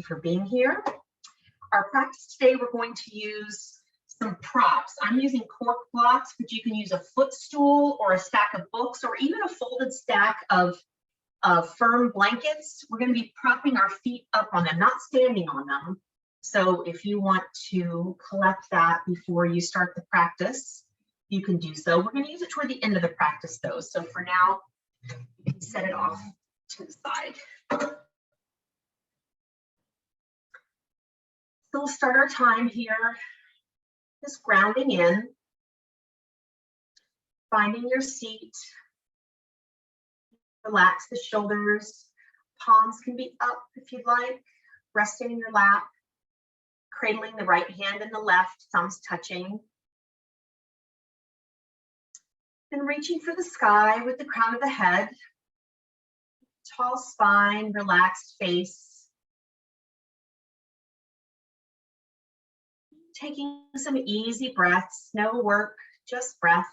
for being here. Our practice today, we're going to use some props. I'm using cork blocks, but you can use a footstool or a stack of books or even a folded stack of firm blankets. We're going to be propping our feet up on them, not standing on them. So if you want to collect that before you start the practice, you can do so. We're going to use it toward the end of the practice though. So for now, you can set it off to the side. So we'll start our time here, just grounding in, finding your seat. Relax the shoulders. Palms can be up if you'd like, resting in your lap, cradling the right hand and the left, thumbs touching. And reaching for the sky with the crown of the head. Tall spine, relaxed face. Taking some easy breaths, no work, just breath.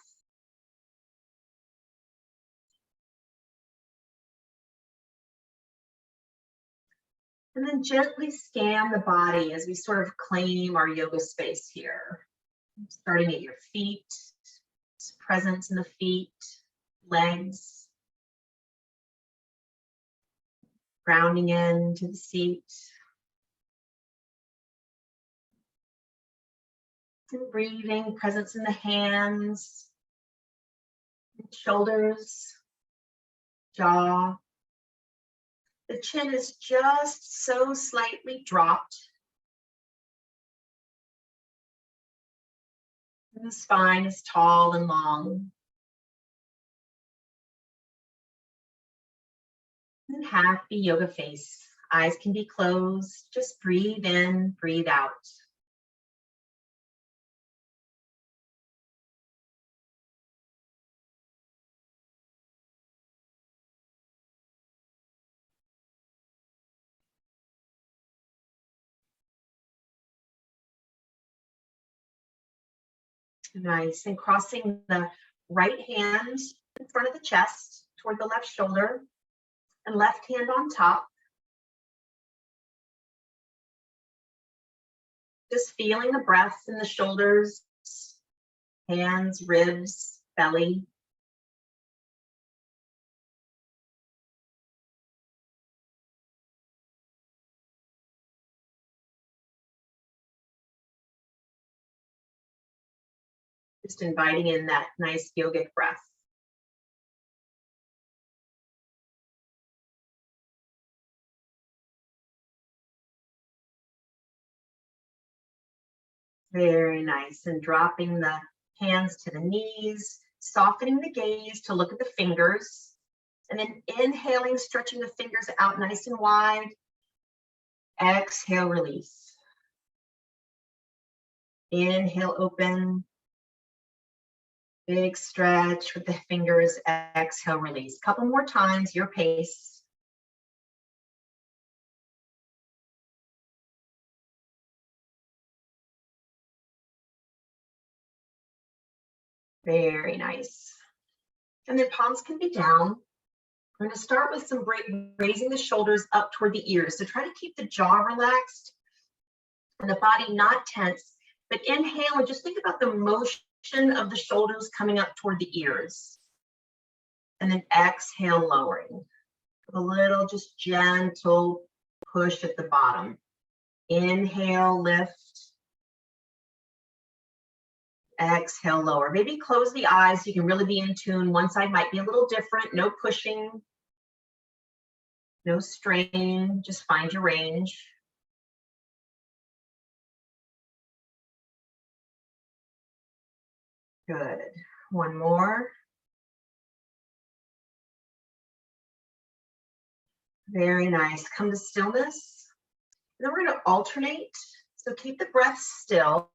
And then gently scan the body as we sort of claim our yoga space here. Starting at your feet, presence in the feet, legs. Grounding into the seat. And breathing, presence in the hands, shoulders, jaw. The chin is just so slightly dropped. And the spine is tall and long. And happy yoga face. Eyes can be closed. Just breathe in, breathe out. Nice, and crossing the right hand in front of the chest toward the left shoulder and left hand on top. Just feeling the breath in the shoulders, hands, ribs, belly. Just inviting in that nice yogic breath. Very nice. And dropping the hands to the knees, softening the gaze to look at the fingers. And then inhaling, stretching the fingers out nice and wide. Exhale, release. Inhale, open. Big stretch with the fingers, exhale, release. Couple more times, your pace. Very nice. And then palms can be down. We're going to start with some raising the shoulders up toward the ears. So try to keep the jaw relaxed and the body not tense. But inhale and just think about the motion of the shoulders coming up toward the ears. And then exhale, lowering. A little just gentle push at the bottom. Inhale, lift. Exhale, lower. Maybe close the eyes so you can really be in tune. One side might be a little different. No pushing. No strain. Just find your range. Good. One more. Very nice. Come to stillness. And then we're going to alternate. So keep the breath still.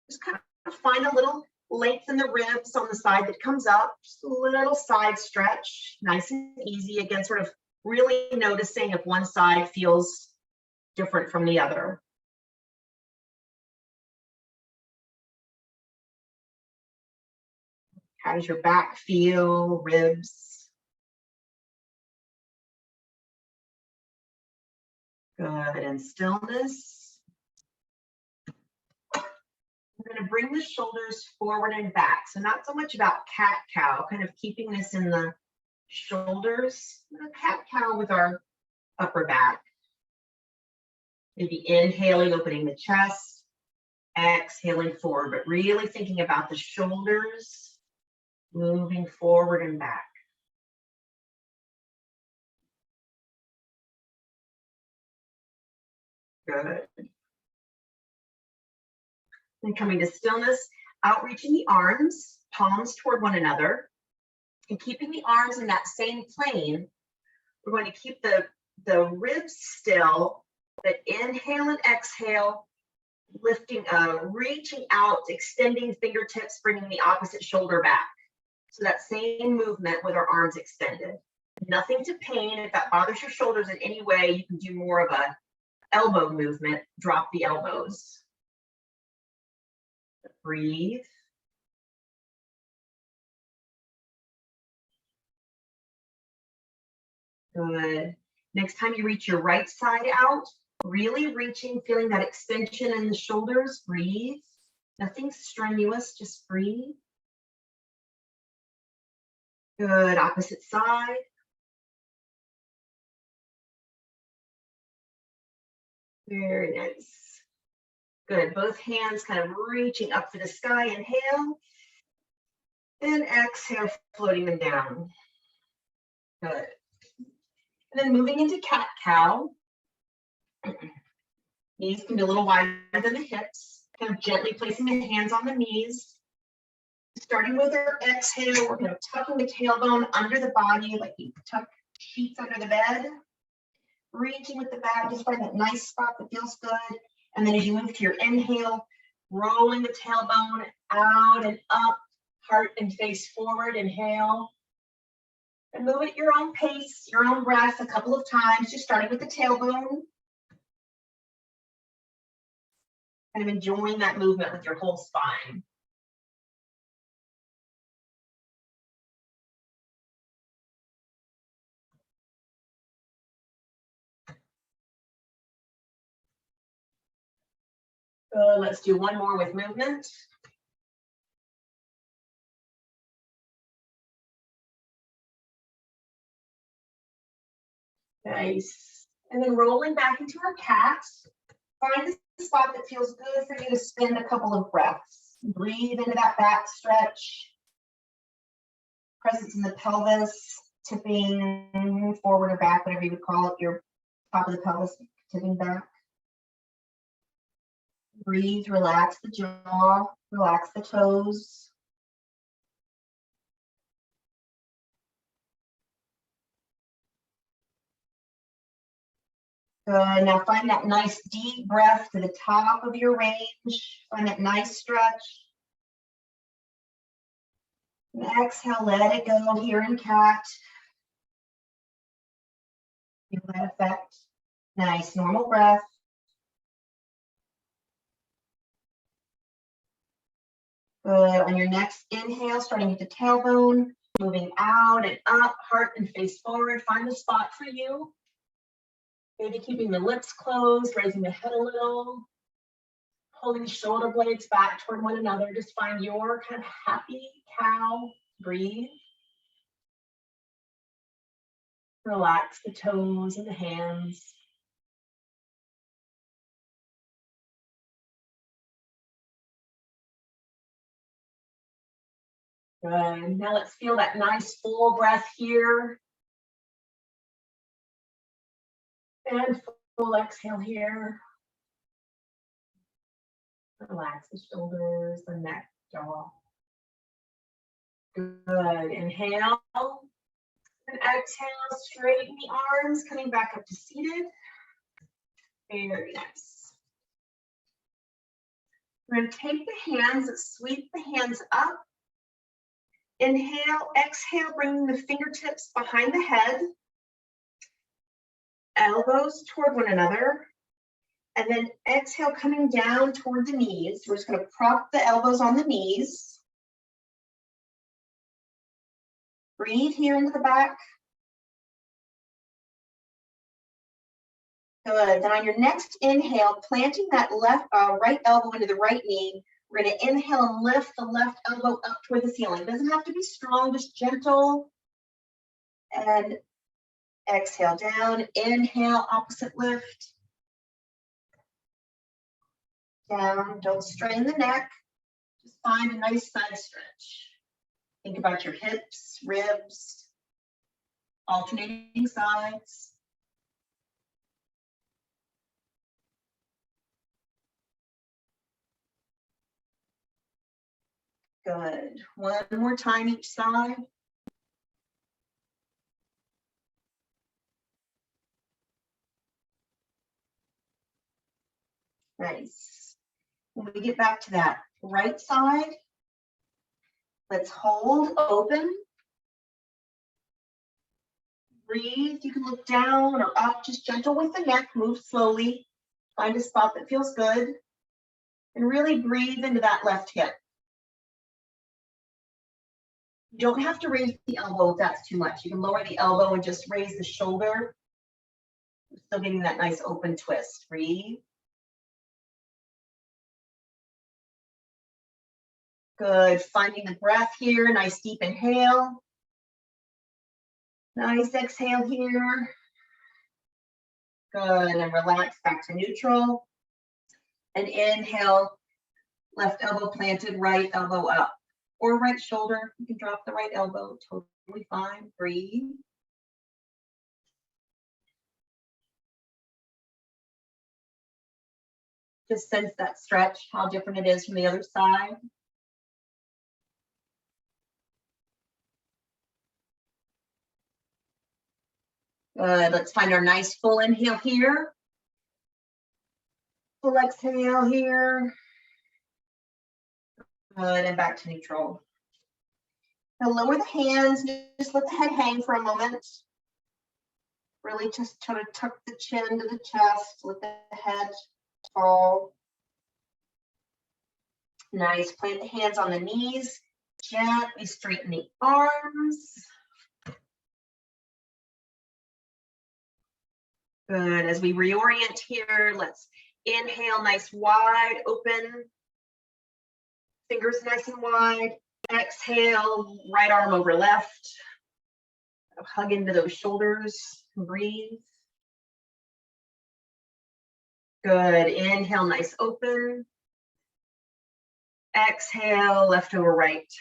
Just kind of find a little length in the ribs on the side that comes up. Just a little side stretch. Nice and easy. Again, sort of really noticing if one side feels different from the other. How does your back feel? Ribs? Good, and stillness. We're going to bring the shoulders forward and back. So not so much about cat-cow, kind of keeping this in the shoulders. Cat-cow with our upper back. Maybe inhaling, opening the chest, exhaling forward, but really thinking about the shoulders moving forward and back. Good. And coming to stillness, outreaching the arms, palms toward one another, and keeping the arms in that same plane. We're going to keep the ribs still, but inhale and exhale, lifting, reaching out, extending fingertips, bringing the opposite shoulder back. So that same movement with our arms extended. Nothing to pain. If that bothers your shoulders in any way, you can do more of a elbow movement. Drop the elbows. Breathe. Good. Next time you reach your right side out, really reaching, feeling that extension in the shoulders. Breathe. Nothing strenuous, just breathe. Good. Opposite side. Very nice. Good. Both hands kind of reaching up to the sky. Inhale. And exhale, floating them down. Good. And then moving into cat-cow. Knees can be a little wider than the hips. Kind of gently placing the hands on the knees. Starting with our exhale, we're kind of tucking the tailbone under the body, like you tuck sheets under the bed. Reaching with the back, just find that nice spot that feels good. And then as you move to your inhale, rolling the tailbone out and up, heart and face forward. Inhale. And move at your own pace, your own breath a couple of times, just starting with the tailbone. Kind of enjoying that movement with your whole spine. Good. Let's do one more with movement. Nice. And then rolling back into our cat. Find the spot that feels good for you to spend a couple of breaths. Breathe into that back stretch. Presence in the pelvis, tipping forward or back, whatever you would call it, your top of the pelvis tipping back. Breathe, relax the jaw, relax the toes. Good. Now find that nice deep breath to the top of your range. Find that nice stretch. And exhale, let it go here in cat. Feel that effect. Nice, normal breath. Good. On your next inhale, starting with the tailbone, moving out and up, heart and face forward. Find the spot for you. Maybe keeping the lips closed, raising the head a little, pulling the shoulder blades back toward one another. Just find your kind of happy cow. Breathe. Relax the toes and the hands. Good. Now let's feel that nice full breath here. And full exhale here. Relax the shoulders, the neck, jaw. Good. Inhale. And exhale, straighten the arms, coming back up to seated. Very nice. We're going to take the hands, sweep the hands up. Inhale, exhale, bringing the fingertips behind the head. Elbows toward one another. And then exhale, coming down toward the knees. We're just going to prop the elbows on the knees. Breathe here into the back. Good. Then on your next inhale, planting that right elbow into the right knee, we're going to inhale and lift the left elbow up toward the ceiling. It doesn't have to be strong, just gentle. And exhale down. Inhale, opposite lift. Down. Don't strain the neck. Just find a nice side stretch. Think about your hips, ribs, alternating sides. Good. One more time each side. Nice. When we get back to that right side, let's hold open. Breathe. You can look down or up, just gentle with the neck. Move slowly. Find a spot that feels good. And really breathe into that left hip. You don't have to raise the elbow if that's too much. You can lower the elbow and just raise the shoulder. Still getting that nice open twist. Breathe. Good. Finding the breath here. Nice deep inhale. Nice exhale here. Good. And relax back to neutral. And inhale. Left elbow planted, right elbow up. Or right shoulder. You can drop the right elbow. Totally fine. Breathe. Just sense that stretch, how different it is from the other side. Good. Let's find our nice full inhale here. Full exhale here. Good. And back to neutral. Now lower the hands. Just let the head hang for a moment. Really just try to tuck the chin to the chest. Let the head fall. Nice. Plant the hands on the knees. Gently straighten the arms. Good. As we reorient here, let's inhale, nice wide open. Fingers nice and wide. Exhale, right arm over left. Hug into those shoulders. Breathe. Good. Inhale, nice open. Exhale, left over right.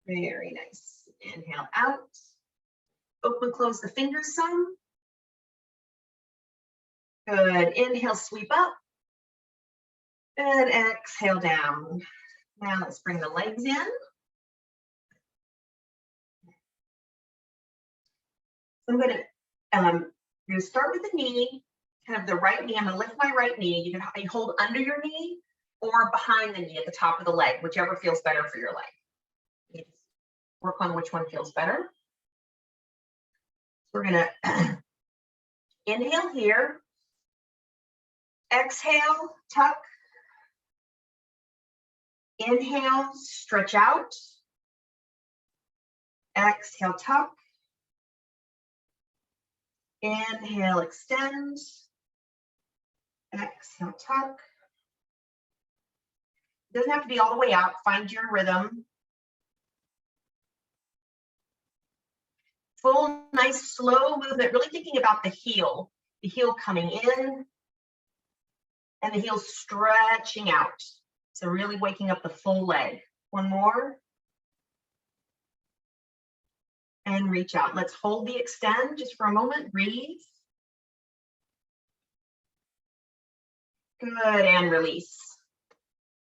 Very nice. Inhale out. Open, close the fingers some. Good. Inhale, sweep up. And exhale down. Now let's bring the legs in. So I'm going to start with the knee, kind of the right knee. I'm going to lift my right knee. You can hold under your knee or behind the knee at the top of the leg, whichever feels better for your leg. You just work on which one feels better. We're going to inhale here. Exhale, tuck. Inhale, stretch out. Exhale, tuck. Inhale, extend. Exhale, tuck. It doesn't have to be all the way out. Find your rhythm. Full, nice, slow movement. Really thinking about the heel coming in and the heel stretching out. So really waking up the full leg. One more. And reach out. Let's hold the extend just for a moment. Breathe. Good, and release.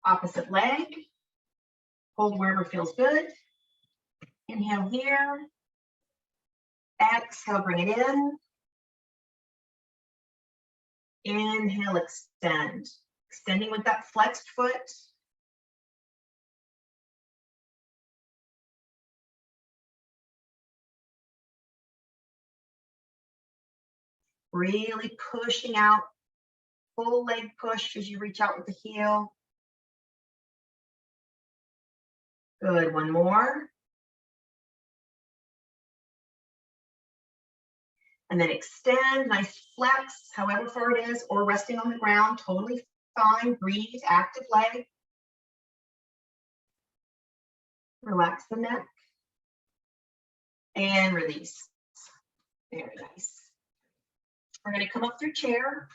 Opposite leg. Hold wherever feels good. Inhale here. Exhale, bring it in. Inhale, extend. Extending with that flexed foot. Really pushing out. Full leg push as you reach out with the heel. Good, one more. And then extend, nice flex, however far it is, or resting on the ground, totally fine. Breathe, active leg. Relax the neck. And release. Very nice. We're going to come up through chair.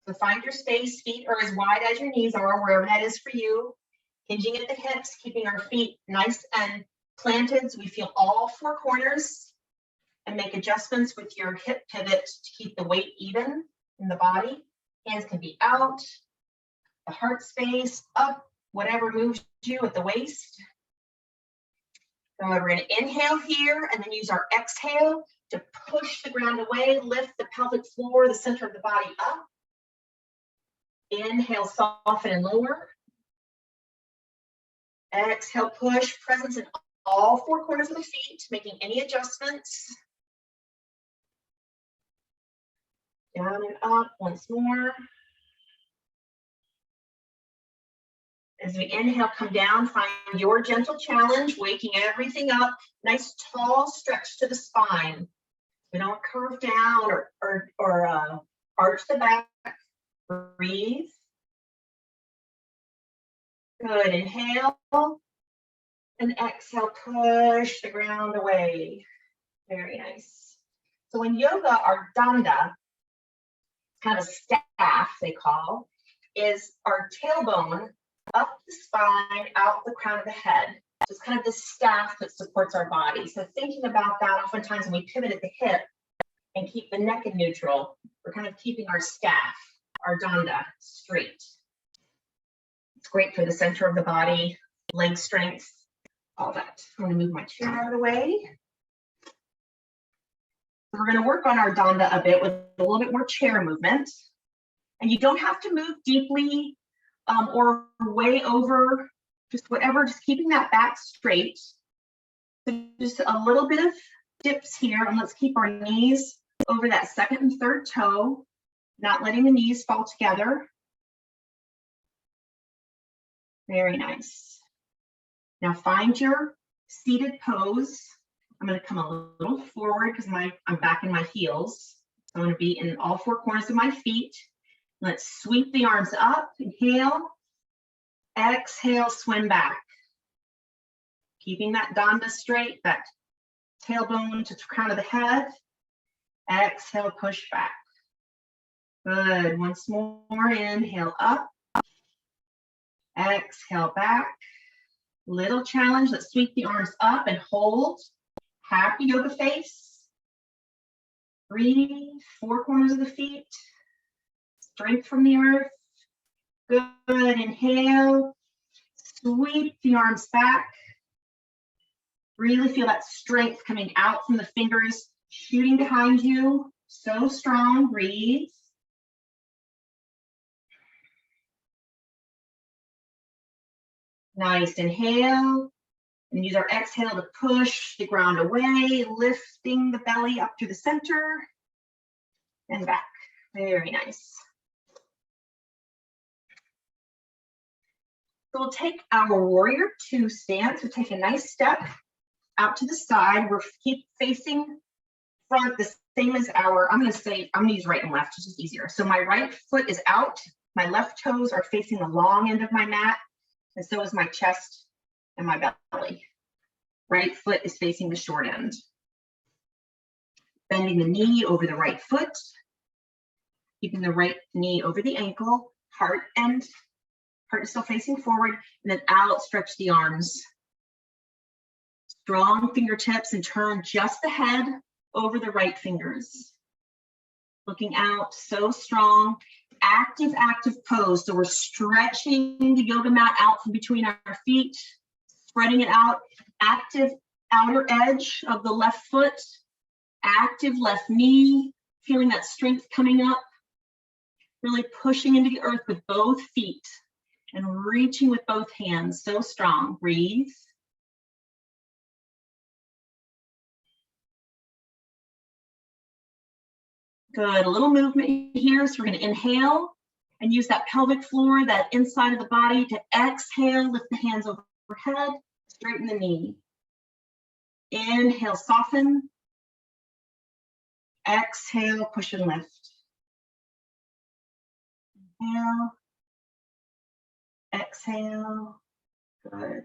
So find your space. Feet are as wide as your knees are, wherever that is for you. Hinging at the hips, keeping our feet nice and planted so we feel all four corners. And make adjustments with your hip pivot to keep the weight even in the body. Hands can be out, the heart space, up, whatever moves you at the waist. So we're going to inhale here and then use our exhale to push the ground away, lift the pelvic floor, the center of the body up. Inhale, soften and lower. Exhale, push, presence in all four corners of the feet, making any adjustments. Down and up once more. As we inhale, come down, find your gentle challenge, waking everything up. Nice tall stretch to the spine. We don't curve down or arch the back. Breathe. Good, inhale. And exhale, push the ground away. Very nice. So in yoga, our danda, kind of staff they call, is our tailbone up the spine, out the crown of the head. So it's kind of the staff that supports our body. So thinking about that, oftentimes when we pivot at the hip and keep the neck in neutral, we're kind of keeping our staff, our danda, straight. It's great for the center of the body, leg strength, all that. I'm going to move my chair out of the way. We're going to work on our danda a bit with a little bit more chair movement. And you don't have to move deeply or way over, just whatever, just keeping that back straight. So just a little bit of dips here, and let's keep our knees over that second and third toe, not letting the knees fall together. Very nice. Now find your seated pose. I'm going to come a little forward because I'm back in my heels. I'm going to be in all four corners of my feet. Let's sweep the arms up. Inhale. Exhale, swim back. Keeping that danda straight, that tailbone to the crown of the head. Exhale, push back. Good. Once more. Inhale up. Exhale back. Little challenge. Let's sweep the arms up and hold. Happy yoga face. Breathe. Four corners of the feet. Strength from the earth. Good. Inhale. Sweep the arms back. Really feel that strength coming out from the fingers, shooting behind you. So strong. Breathe. Nice. Inhale. And use our exhale to push the ground away, lifting the belly up to the center and back. Very nice. So we'll take our warrior two stance. We'll take a nice step out to the side. We'll keep facing front, the same as our, I'm going to use right and left, it's just easier. So my right foot is out. My left toes are facing the long end of my mat, and so is my chest and my belly. Right foot is facing the short end. Bending the knee over the right foot, keeping the right knee over the ankle, heart is still facing forward, and then outstretch the arms. Strong fingertips and turn just the head over the right fingers. Looking out, so strong. Active pose. So we're stretching the yoga mat out from between our feet, spreading it out. Active outer edge of the left foot. Active left knee. Feeling that strength coming up. Really pushing into the earth with both feet and reaching with both hands. So strong. Breathe. Good, a little movement here. So we're going to inhale and use that pelvic floor, that inside of the body, to exhale, lift the hands overhead, straighten the knee. Inhale, soften. Exhale, push and lift. Inhale. Exhale. Good.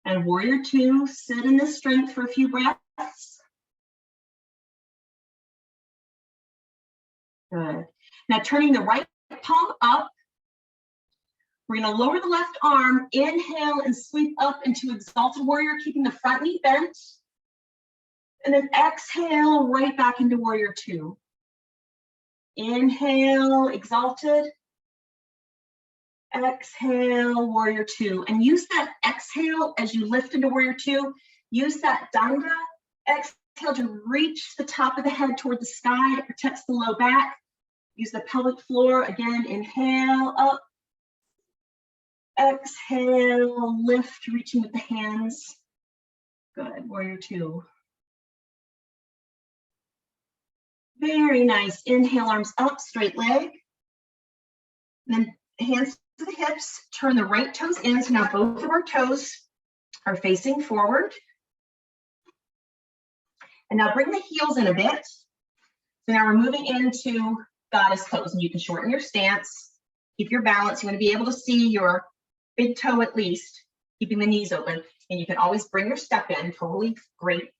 And warrior two, sit in this strength for a few breaths. Good. Now turning the right palm up. We're going to lower the left arm, inhale and sweep up into exalted warrior, keeping the front knee bent. And then exhale right back into warrior two. Inhale, exalted. Exhale, warrior two. And use that exhale as you lift into warrior two. Use that danda exhale to reach the top of the head toward the sky. It protects the low back. Use the pelvic floor. Again, inhale, up. Exhale, lift, reaching with the hands. Good, warrior two. Very nice. Inhale, arms up, straight leg. And then hands to the hips, turn the right toes in. So now both of our toes are facing forward. And now bring the heels in a bit. So now we're moving into goddess pose, and you can shorten your stance, keep your balance. You want to be able to see your big toe at least, keeping the knees open. And you can always bring your step in, totally great.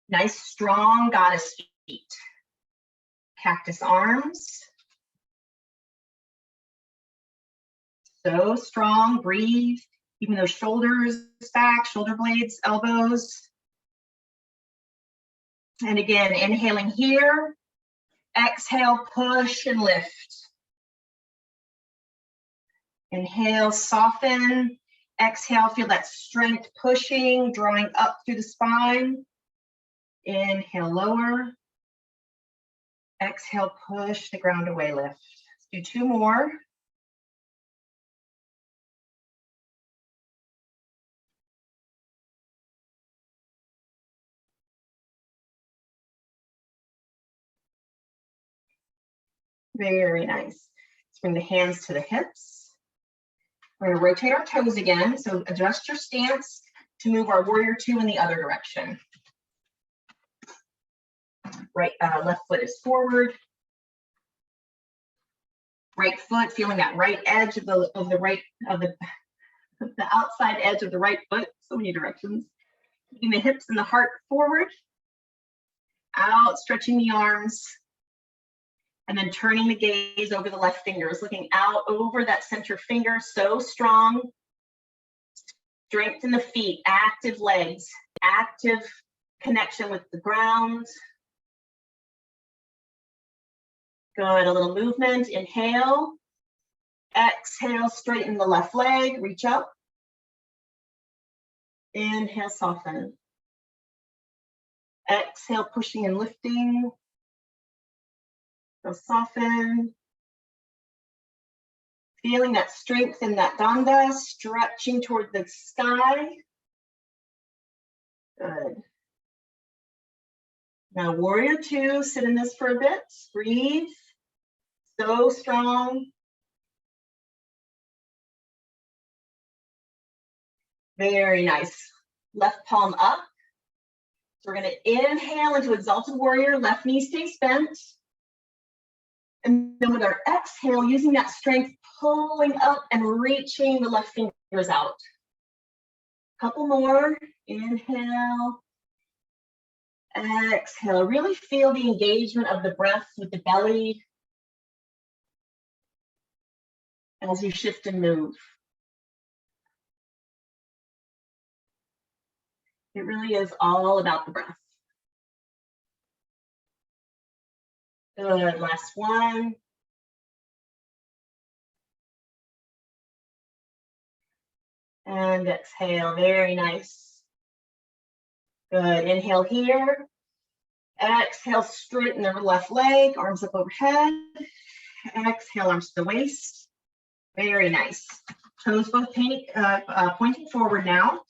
Nice, strong goddess feet. Cactus arms. So strong, breathe. Keeping those shoulders back, shoulder blades, elbows. And again, inhaling here. Exhale, push and lift. Inhale, soften. Exhale, feel that strength pushing, drawing up through the spine. Inhale, lower. Exhale, push the ground away, lift. Let's do two more. Very nice. Let's bring the hands to the hips. We're going to rotate our toes again. So adjust your stance to move our warrior two in the other direction. Right, left foot is forward. Right foot, feeling that right edge of the outside edge of the right foot. So many directions. Keeping the hips and the heart forward. Out, stretching the arms. And then turning the gaze over the left fingers, looking out over that center finger, so strong. Strength in the feet, active legs, active connection with the ground. Good, a little movement, inhale. Exhale, straighten the left leg, reach up. Inhale, soften. Exhale, pushing and lifting. So soften. Feeling that strength in that danda, stretching toward the sky. Good. Now warrior two, sit in this for a bit, breathe. So strong. Very nice. Left palm up. So we're going to inhale into exalted warrior, left knee stays bent. And then with our exhale, using that strength, pulling up and reaching the left fingers out. Couple more. Inhale. Exhale. Really feel the engagement of the breath with the belly as you shift and move. It really is all about the breath. Good, last one. And exhale, very nice. Good, inhale here. Exhale, straighten the left leg, arms up overhead. Exhale, arms to the waist. Very nice. Toes both pointing forward now.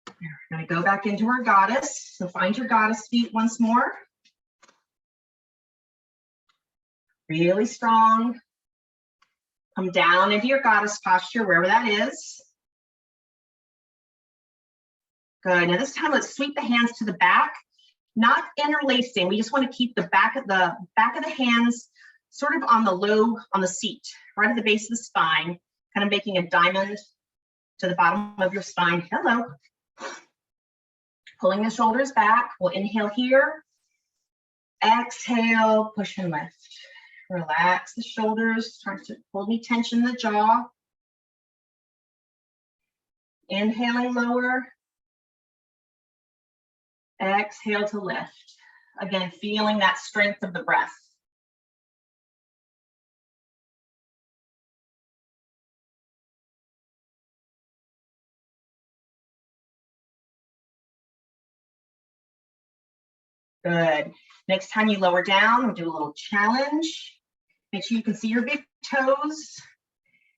We're gonna go back into our goddess. So find your goddess feet once more. Really strong. Come down into your goddess posture, wherever that is. Good, now this time let's sweep the hands to the back. not interlacing. We just want to keep the back of the hands sort of on the seat, right at the base of the spine, kind of making a diamond to the bottom of your spine. Hello. Pulling the shoulders back. We'll inhale here. Exhale, push and lift. Relax the shoulders. Start to hold any tension in the jaw. Inhaling lower. Exhale to lift. Again, feeling that strength of the breath. Good. Next time you lower down, we'll do a little challenge. Make sure you can see your big toes.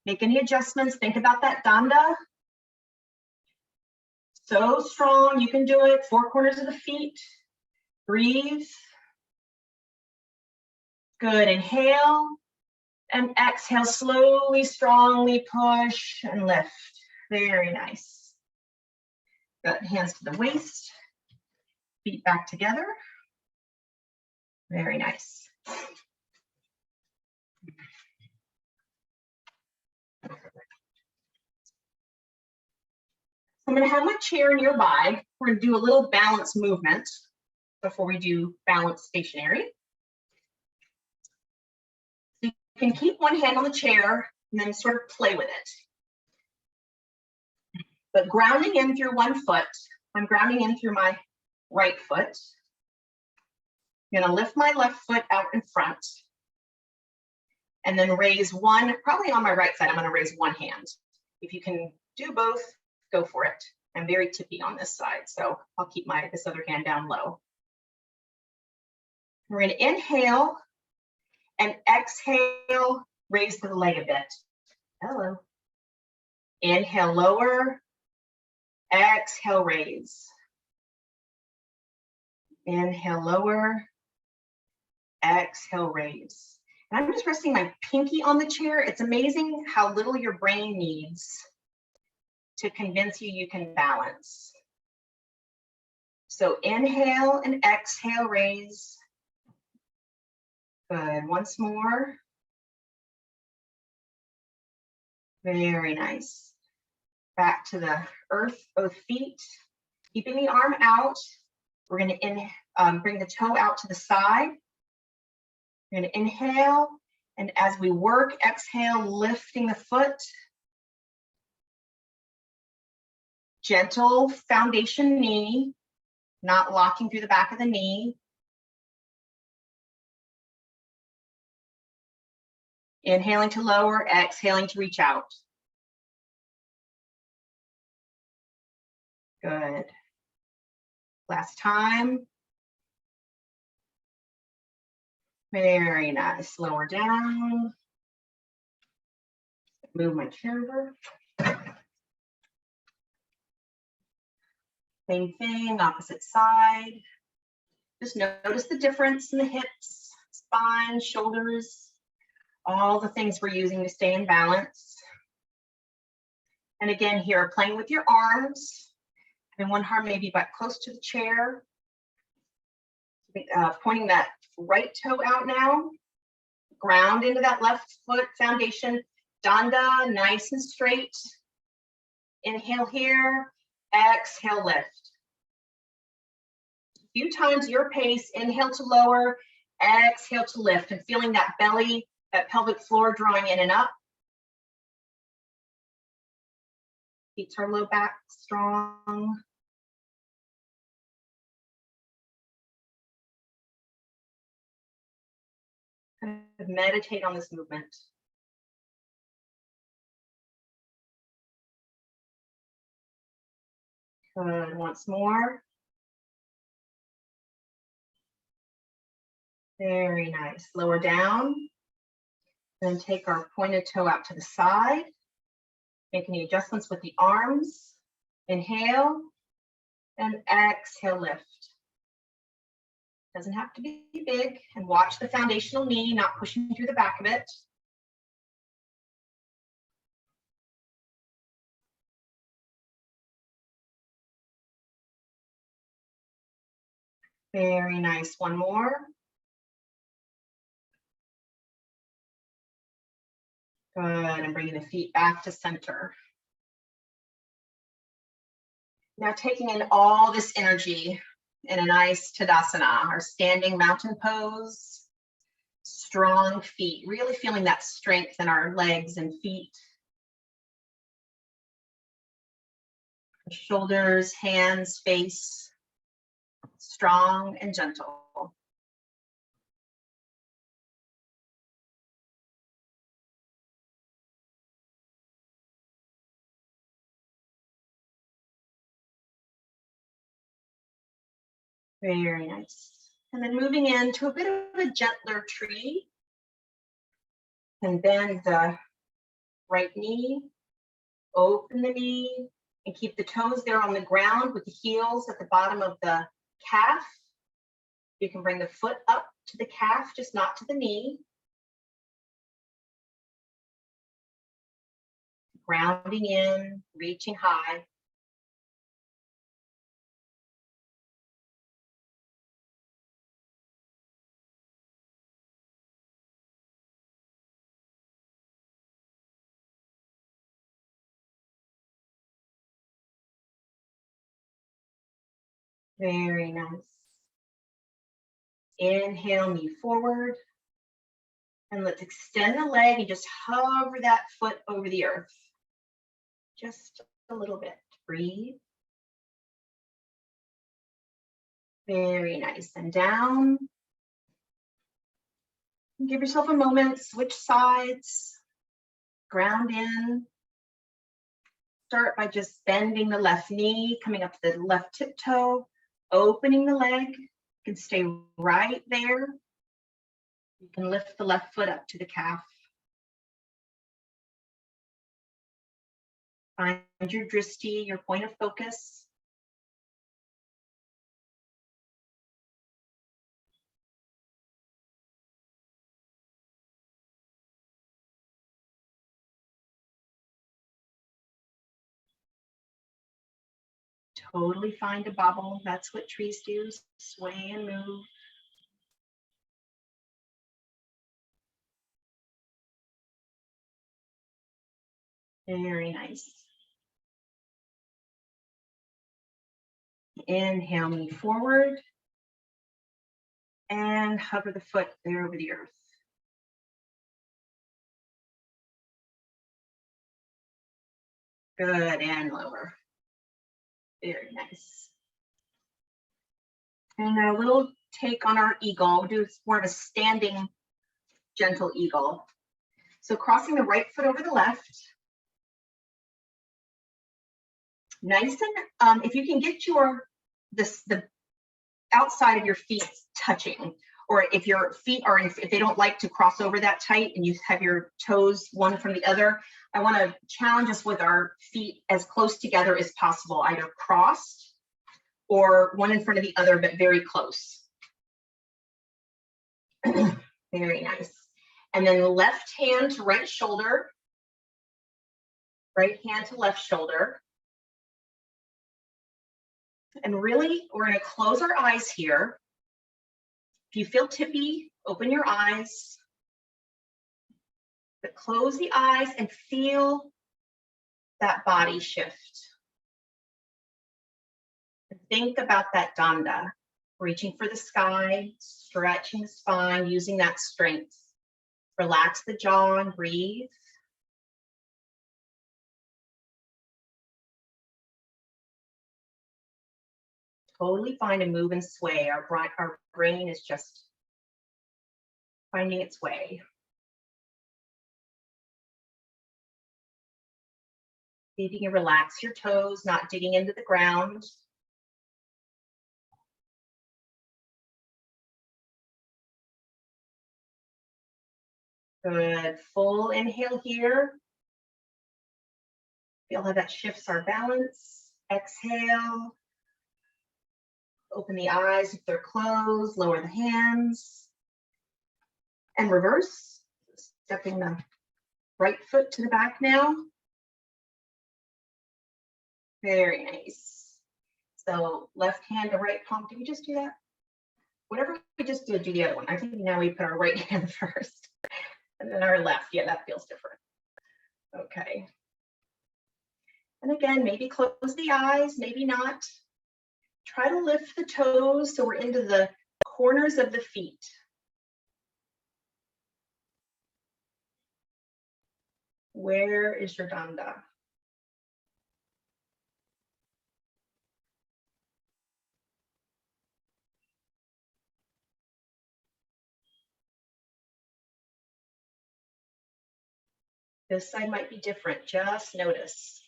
Make any adjustments. Think about that danda. So strong, you can do it. 4 corners of the feet. Breathe. Good. Inhale and exhale. Slowly, strongly push and lift. Very nice. Good. Hands to the waist. Feet back together. Very nice. I'm going to have my chair nearby. We're going to do a little balance movement before we do balance stationary. So you can keep one hand on the chair and then sort of play with it. But grounding in through one foot, I'm grounding in through my right foot. I'm going to lift my left foot out in front and then raise one, probably on my right side, I'm going to raise one hand. If you can do both, go for it. I'm very tippy on this side, so I'll keep this other hand down low. We're going to inhale and exhale, raise the leg a bit. Hello. Inhale, lower. Exhale, raise. Inhale, lower. Exhale, raise. And I'm just resting my pinky on the chair. It's amazing how little your brain needs to convince you you can balance. So inhale and exhale, raise. Good. Once more. Very nice. Back to the earth, both feet. Keeping the arm out. We're going to bring the toe out to the side. We're going to inhale, and as we work, exhale, lifting the foot. Gentle foundation knee, not locking through the back of the knee. Inhaling to lower, exhaling to reach out. Good. Last time. Very nice. Lower down. Move my chair over. Same thing, opposite side. Just notice the difference in the hips, spine, shoulders, all the things we're using to stay in balance. And again, here, playing with your arms. And one arm maybe back close to the chair. Pointing that right toe out now. Ground into that left foot foundation. Danda, nice and straight. Inhale here. Exhale, lift. A few times your pace. Inhale to lower. Exhale to lift. And feeling that belly, that pelvic floor drawing in and up. Keep our low back strong. Kind of meditate on this movement. Good. Once more. Very nice. Lower down. Then take our pointed toe out to the side. Make any adjustments with the arms. Inhale and exhale, lift. Doesn't have to be big. And watch the foundational knee, not pushing through the back of it. Very nice. One more. Good. And bringing the feet back to center. Now taking in all this energy in a nice Tadasana, our standing mountain pose. Strong feet, really feeling that strength in our legs and feet. Shoulders, hands, face, strong and gentle. Very nice. And then moving into a bit of a gentler tree. And bend the right knee, open the knee, and keep the toes there on the ground with the heels at the bottom of the calf. You can bring the foot up to the calf, just not to the knee. Grounding in, reaching high. Very nice. Inhale, knee forward. And let's extend the leg and just hover that foot over the earth. Just a little bit. Breathe. Very nice. And down. Give yourself a moment. Switch sides. Ground in. Start by just bending the left knee, coming up to the left tiptoe, opening the leg. You can stay right there. You can lift the left foot up to the calf. Find your drishti, your point of focus. Totally fine to bobble. That's what trees do, sway and move. Very nice. Inhale, knee forward. And hover the foot there over the earth. Good, and lower. Very nice. And a little take on our eagle. We'll do more of a standing, gentle eagle. So crossing the right foot over the left. Nice and if you can get the outside of your feet touching, or if your feet are if they don't like to cross over that tight and you have your toes one from the other, I want to challenge us with our feet as close together as possible, either crossed or one in front of the other, but very close. Very nice. And then left hand to right shoulder, right hand to left shoulder. And really, we're going to close our eyes here. If you feel tippy, open your eyes. But close the eyes and feel that body shift. Think about that danda, reaching for the sky, stretching the spine, using that strength. Relax the jaw and breathe. Totally fine to move and sway. Our brain is just finding its way. See if you can relax your toes, not digging into the ground. Good. Full inhale here. Feel how that shifts our balance. Exhale. Open the eyes if they're closed. Lower the hands. And reverse. Stepping the right foot to the back now. Very nice. So left hand to right palm. Did we just do that? whatever we just did, do the other one. I think now we put our right hand first and then our left. Yeah, that feels different. Okay. And again, maybe close the eyes, maybe not. Try to lift the toes so we're into the corners of the feet. Where is your danda? This side might be different, just notice.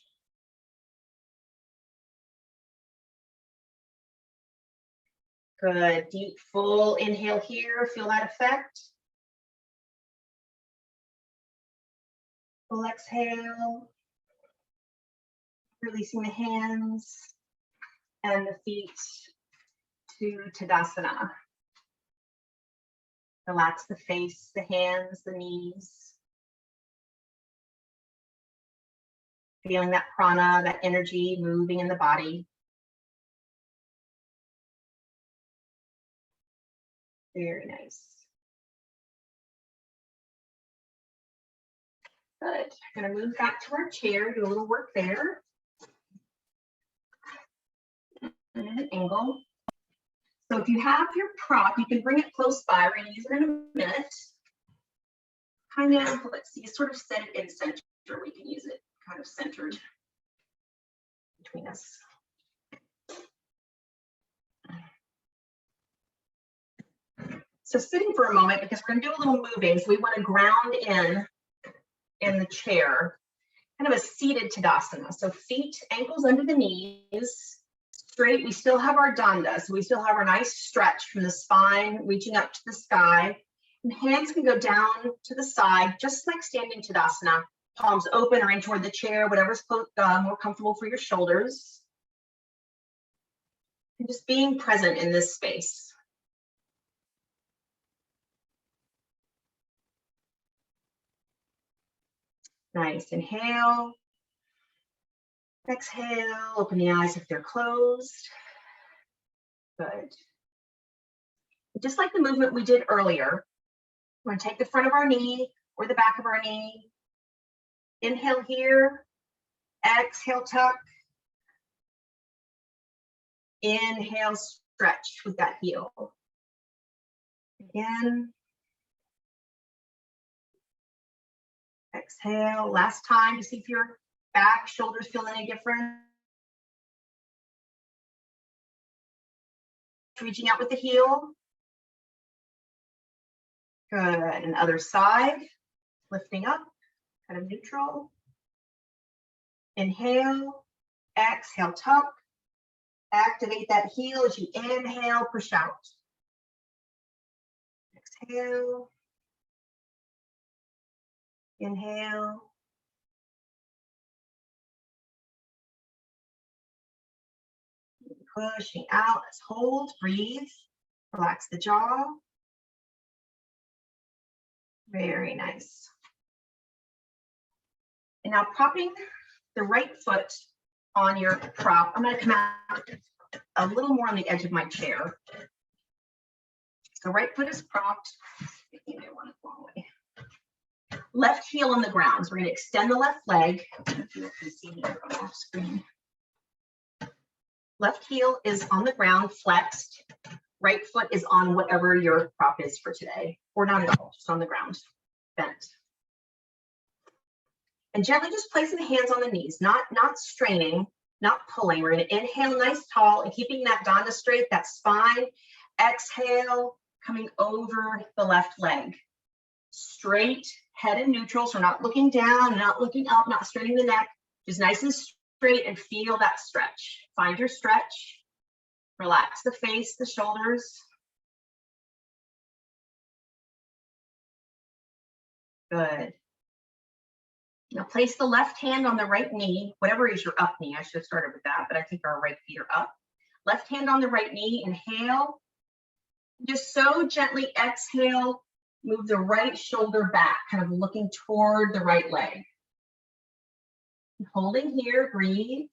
Good, deep, full inhale here, feel that effect. Full exhale, releasing the hands and the feet to Tadasana. Relax the face, the hands, the knees. Feeling that prana, that energy moving in the body. Very nice. Good. I'm going to move back to our chair, do a little work there. And an angle. So if you have your prop, you can bring it close by. We're going to use it in a minute. Kind of, let's see, sort of set it in center. We can use it kind of centered between us. So sitting for a moment, because we're going to do a little moving, so we want to ground in the chair, kind of a seated Tadasana. So feet, ankles under the knees, straight. We still have our danda, so we still have our nice stretch from the spine, reaching up to the sky. And hands can go down to the side, just like standing Tadasana. Palms open or in toward the chair, whatever's more comfortable for your shoulders. And just being present in this space. Nice, inhale. Exhale, open the eyes if they're closed. Good. Just like the movement we did earlier, we're going to take the front of our knee or the back of our knee. Inhale here, exhale, tuck. Inhale, stretch with that heel. Again. Exhale, last time to see if your back, shoulders feel any different. Reaching out with the heel. Good, and other side, lifting up, kind of neutral. Inhale, exhale, tuck. Activate that heel as you inhale, push out. Exhale. Inhale. Pushing out, let's hold, breathe, relax the jaw. Very nice. And now propping the right foot on your prop. I'm going to come out a little more on the edge of my chair. So right foot is propped. I think I want it the wrong way. Left heel on the ground. So we're going to extend the left leg. I don't know if you can see me off screen. Left heel is on the ground, flexed. Right foot is on whatever your prop is for today, or not at all, just on the ground, bent. And gently just placing the hands on the knees, not straining, not pulling. We're going to inhale nice tall and keeping that danda straight, that spine. Exhale, coming over the left leg. Straight, head and neutral, so we're not looking down, not looking up, not straining the neck, just nice and straight, and feel that stretch. Find your stretch. Relax the face, the shoulders. Good. Now place the left hand on the right knee, whatever is your up knee. I should have started with that, but I think our right feet are up. Left hand on the right knee, inhale. Just so gently exhale, move the right shoulder back, kind of looking toward the right leg. Holding here, breathe.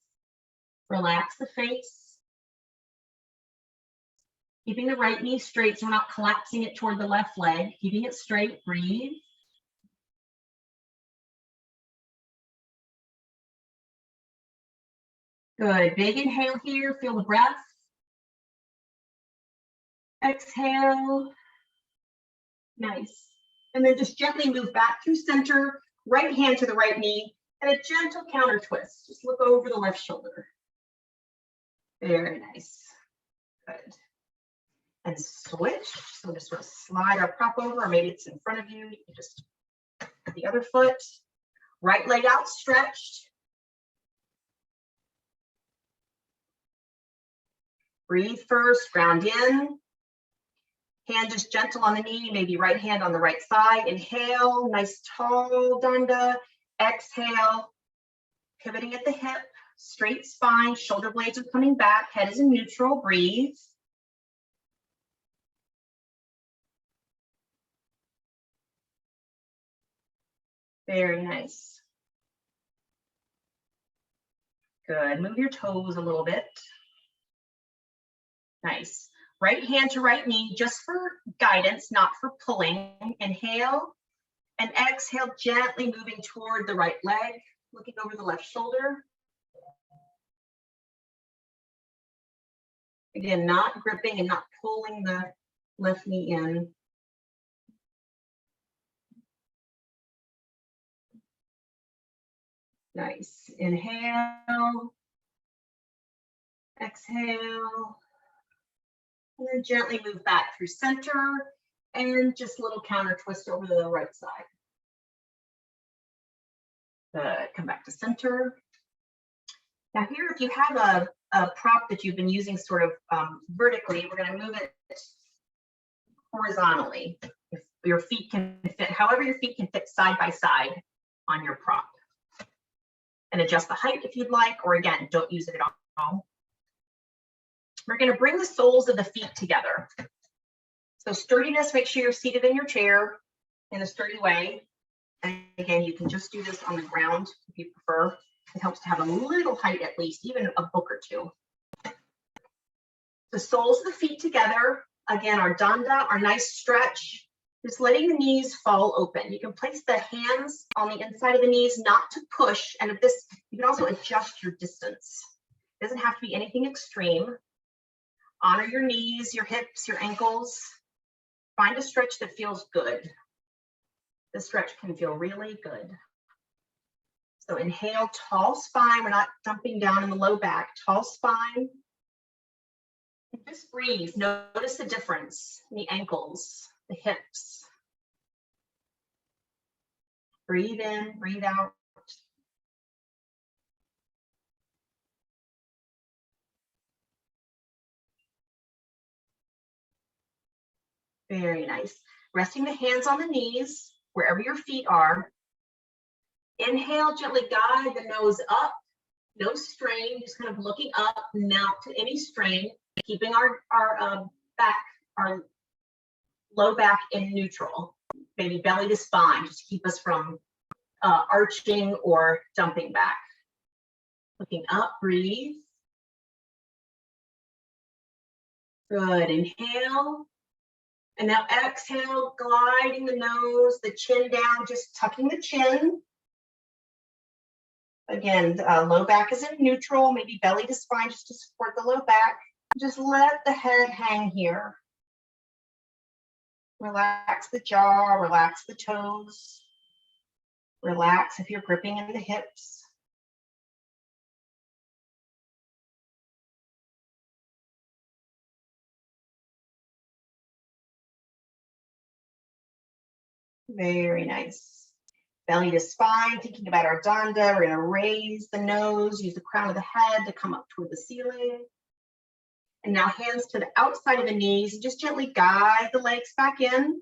Relax the face. Keeping the right knee straight so we're not collapsing it toward the left leg. Keeping it straight, breathe. Good, big inhale here, feel the breath. Exhale, nice. And then just gently move back through center, right hand to the right knee, and a gentle counter twist. Just look over the left shoulder. Very nice, good. And switch, so we'll just sort of slide our prop over, or maybe it's in front of you. You can just put the other foot, right leg out stretched. Breathe first, ground in. Hand just gentle on the knee, maybe right hand on the right side. Inhale, nice tall danda. Exhale, pivoting at the hip, straight spine, shoulder blades are coming back, head is in neutral, breathe. Very nice. Good, move your toes a little bit. Nice. Right hand to right knee, just for guidance, not for pulling. Inhale and exhale, gently moving toward the right leg, looking over the left shoulder. Again, not gripping and not pulling the left knee in. Nice. Inhale. Exhale. And then gently move back through center and just a little counter twist over to the right side. Good. Come back to center. Now here, if you have a prop that you've been using sort of vertically, we're going to move it horizontally. If your feet can fit, however your feet can fit side by side on your prop. And adjust the height if you'd like, or again, don't use it at all. We're going to bring the soles of the feet together. So sturdiness, make sure you're seated in your chair in a sturdy way. And again, you can just do this on the ground if you prefer. It helps to have a little height at least, even a book or two. The soles of the feet together. Again, our danda, our nice stretch. Just letting the knees fall open. You can place the hands on the inside of the knees, not to push. And if this, you can also adjust your distance. It doesn't have to be anything extreme. Honor your knees, your hips, your ankles. Find a stretch that feels good. This stretch can feel really good. So inhale, tall spine. We're not dumping down in the low back. Tall spine. And just breathe. Notice the difference in the ankles, the hips. Breathe in, breathe out. Very nice. Resting the hands on the knees, wherever your feet are. Inhale, gently guide the nose up. No strain, just kind of looking up, not to any strain. Keeping our low back in neutral. Maybe belly to spine, just to keep us from arching or dumping back. Looking up, breathe. Good, inhale. And now exhale, gliding the nose, the chin down, just tucking the chin. Again, low back is in neutral, maybe belly to spine just to support the low back. Just let the head hang here. Relax the jaw, relax the toes. Relax if you're gripping in the hips. Very nice. Belly to spine, thinking about our danda. We're going to raise the nose, use the crown of the head to come up toward the ceiling. And now hands to the outside of the knees. Just gently guide the legs back in.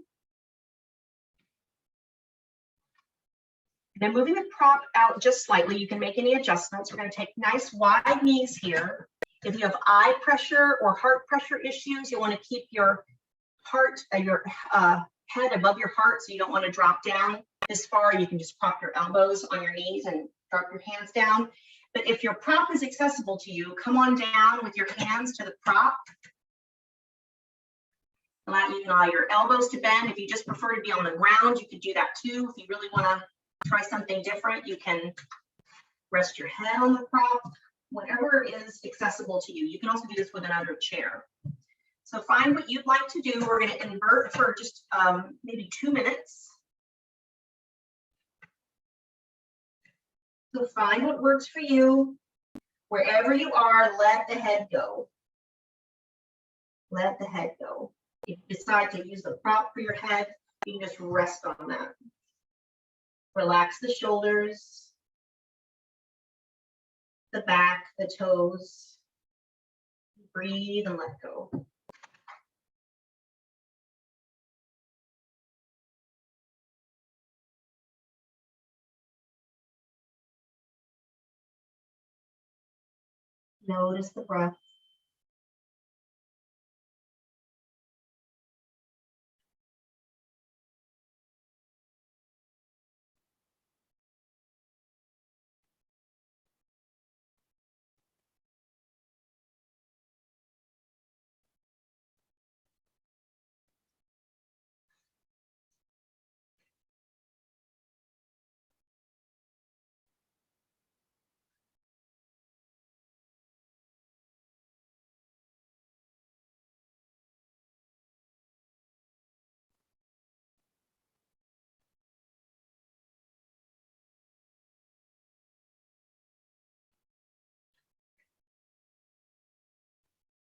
Then moving the prop out just slightly, you can make any adjustments. We're going to take nice wide knees here. If you have eye pressure or heart pressure issues, you want to keep your heart, your head above your heart, so you don't want to drop down this far. You can just prop your elbows on your knees and drop your hands down. But if your prop is accessible to you, come on down with your hands to the prop. You can allow your elbows to bend. If you just prefer to be on the ground, you could do that too. If you really want to try something different, you can rest your head on the prop, whatever is accessible to you. You can also do this with another chair. So find what you'd like to do. We're going to invert for just maybe 2 minutes. So find what works for you. Wherever you are, let the head go. Let the head go. If you decide to use the prop for your head, you can just rest on that. Relax the shoulders, the back, the toes. Breathe and let go. Notice the breath.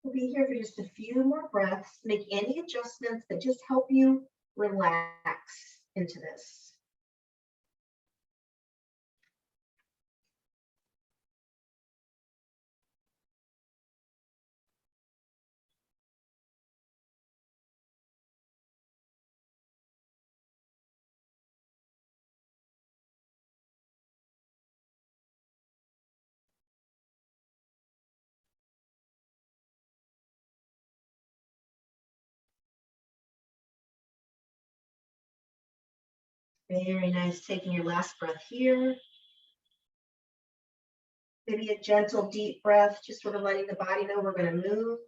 We'll be here for just a few more breaths. Make any adjustments that just help you relax into this. Very nice. Taking your last breath here. Maybe a gentle, deep breath, just sort of letting the body know we're going to move.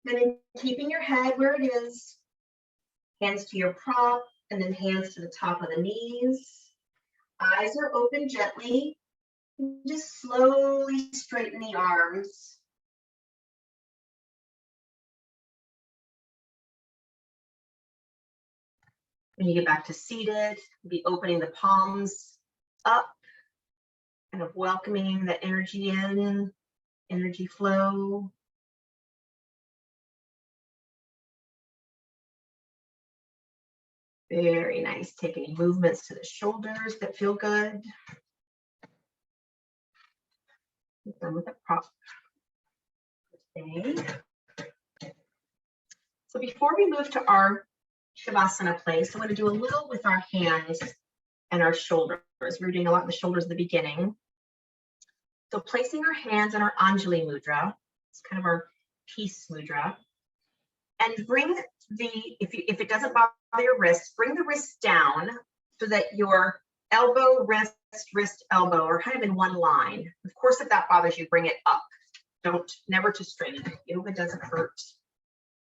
And then keeping your head where it is, hands to your prop, and then hands to the top of the knees. Eyes are open gently. Just slowly straighten the arms. When you get back to seated, be opening the palms up, kind of welcoming the energy in, energy flow. Very nice. Take any movements to the shoulders that feel good. Done with the prop. Okay. So before we move to our Shavasana place, I want to do a little with our hands and our shoulders. We were doing a lot with the shoulders at the beginning. So placing our hands in our Anjali mudra, it's kind of our peace mudra, and bring the, if it doesn't bother your wrists, bring the wrists down so that your elbow, wrist, elbow are kind of in one line. Of course, if that bothers you, bring it up. Never to straighten it. Yoga doesn't hurt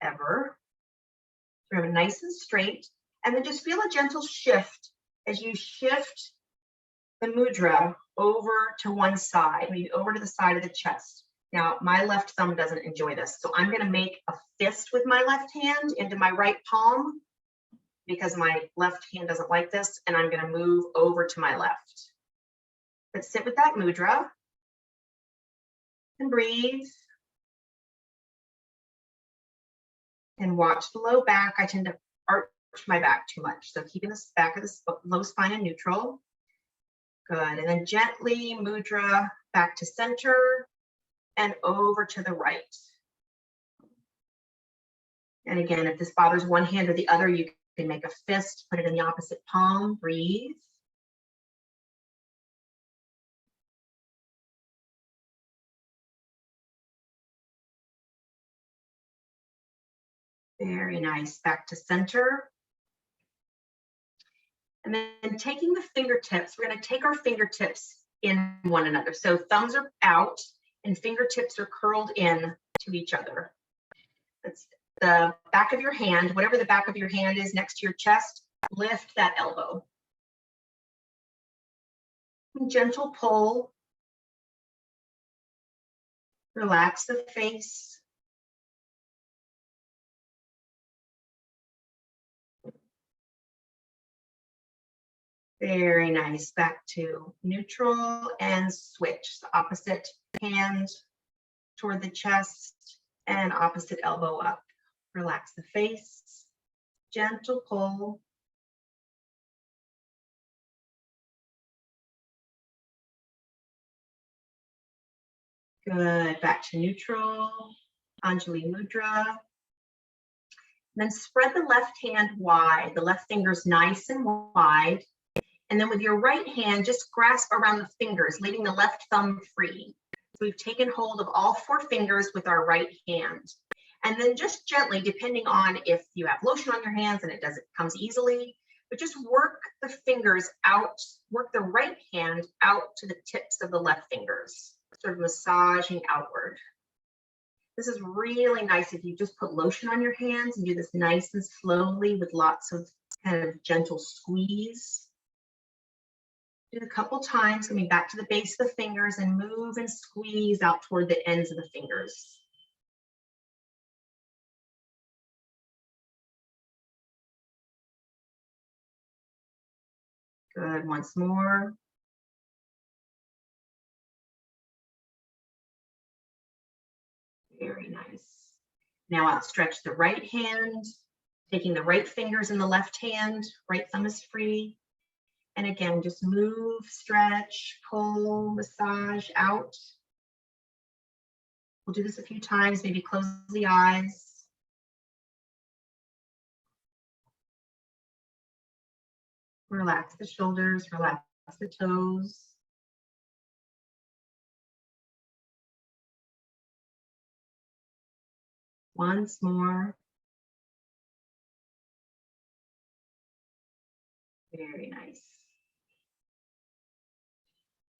ever. So we have it nice and straight, and then just feel a gentle shift as you shift the mudra over to one side, maybe over to the side of the chest. Now, my left thumb doesn't enjoy this, so I'm going to make a fist with my left hand into my right palm because my left hand doesn't like this, and I'm going to move over to my left. But sit with that mudra and breathe. And watch the low back. I tend to arch my back too much, so keeping the back of the low spine in neutral. Good, and then gently mudra back to center and over to the right. And again, if this bothers one hand or the other, you can make a fist, put it in the opposite palm, breathe. Very nice, back to center. And then taking the fingertips, we're going to take our fingertips in one another. So thumbs are out and fingertips are curled in to each other. That's the back of your hand, whatever the back of your hand is next to your chest, lift that elbow. Gentle pull. Relax the face. Very nice. Back to neutral and switch. The opposite hand toward the chest and opposite elbow up. Relax the face. Gentle pull. Good. Back to neutral. Anjali Mudra. Then spread the left hand wide, the left fingers nice and wide. And then with your right hand, just grasp around the fingers, leaving the left thumb free. So we've taken hold of all 4 fingers with our right hand. And then just gently, depending on if you have lotion on your hands and it comes easily, but just work the fingers out, work the right hand out to the tips of the left fingers, sort of massaging outward. This is really nice if you just put lotion on your hands and do this nice and slowly with lots of kind of gentle squeeze. Do it a couple times, coming back to the base of the fingers and move and squeeze out toward the ends of the fingers. Good, once more. Very nice. Now outstretch the right hand, taking the right fingers in the left hand, right thumb is free. And again, just move, stretch, pull, massage out. We'll do this a few times, maybe close the eyes. Relax the shoulders, relax the toes. Once more. Very nice.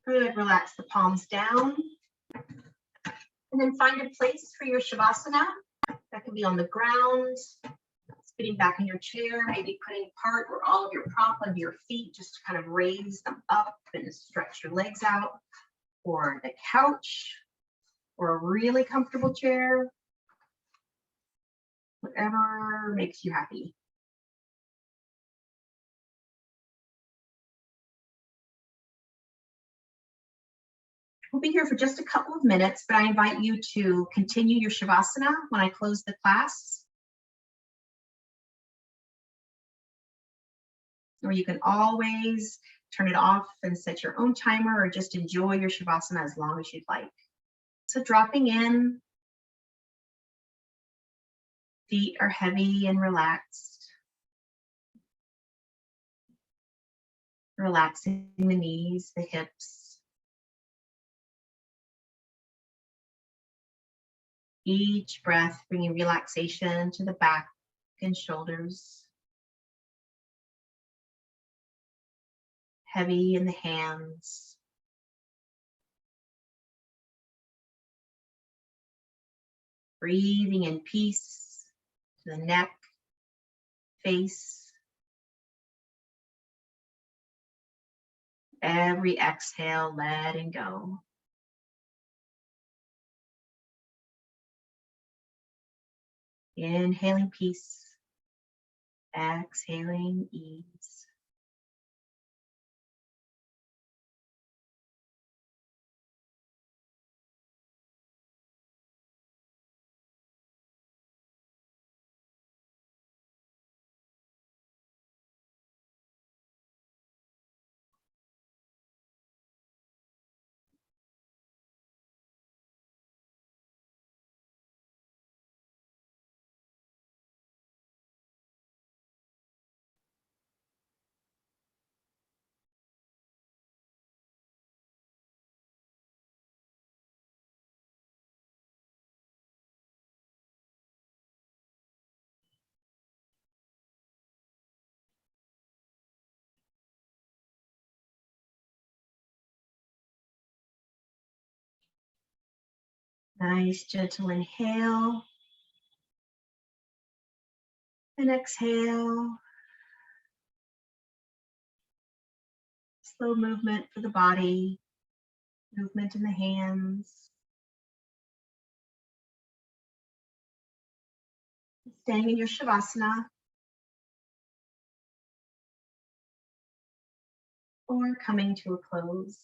Good, relax the palms down. And then find a place for your Shavasana. That can be on the ground, sitting back in your chair, maybe putting part or all of your prop under your feet, just to kind of raise them up and stretch your legs out, or the couch, or a really comfortable chair, whatever makes you happy. We'll be here for just a couple of minutes, but I invite you to continue your Shavasana when I close the class. Or you can always turn it off and set your own timer, or just enjoy your Shavasana as long as you'd like. So dropping in, feet are heavy and relaxed. Relaxing the knees, the hips. Each breath bringing relaxation to the back and shoulders. Heavy in the hands. Breathing in peace to the neck, face. Every exhale, letting go. Inhaling peace, exhaling ease. Nice, gentle inhale. And exhale. Slow movement for the body, movement in the hands. Staying in your Shavasana. Or coming to a close.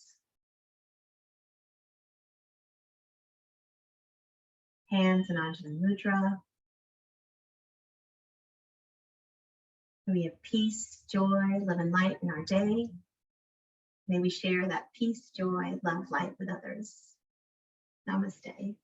Hands in Anjali Mudra. We have peace, joy, love, and light in our day. May we share that peace, joy, love, light with others. Namaste.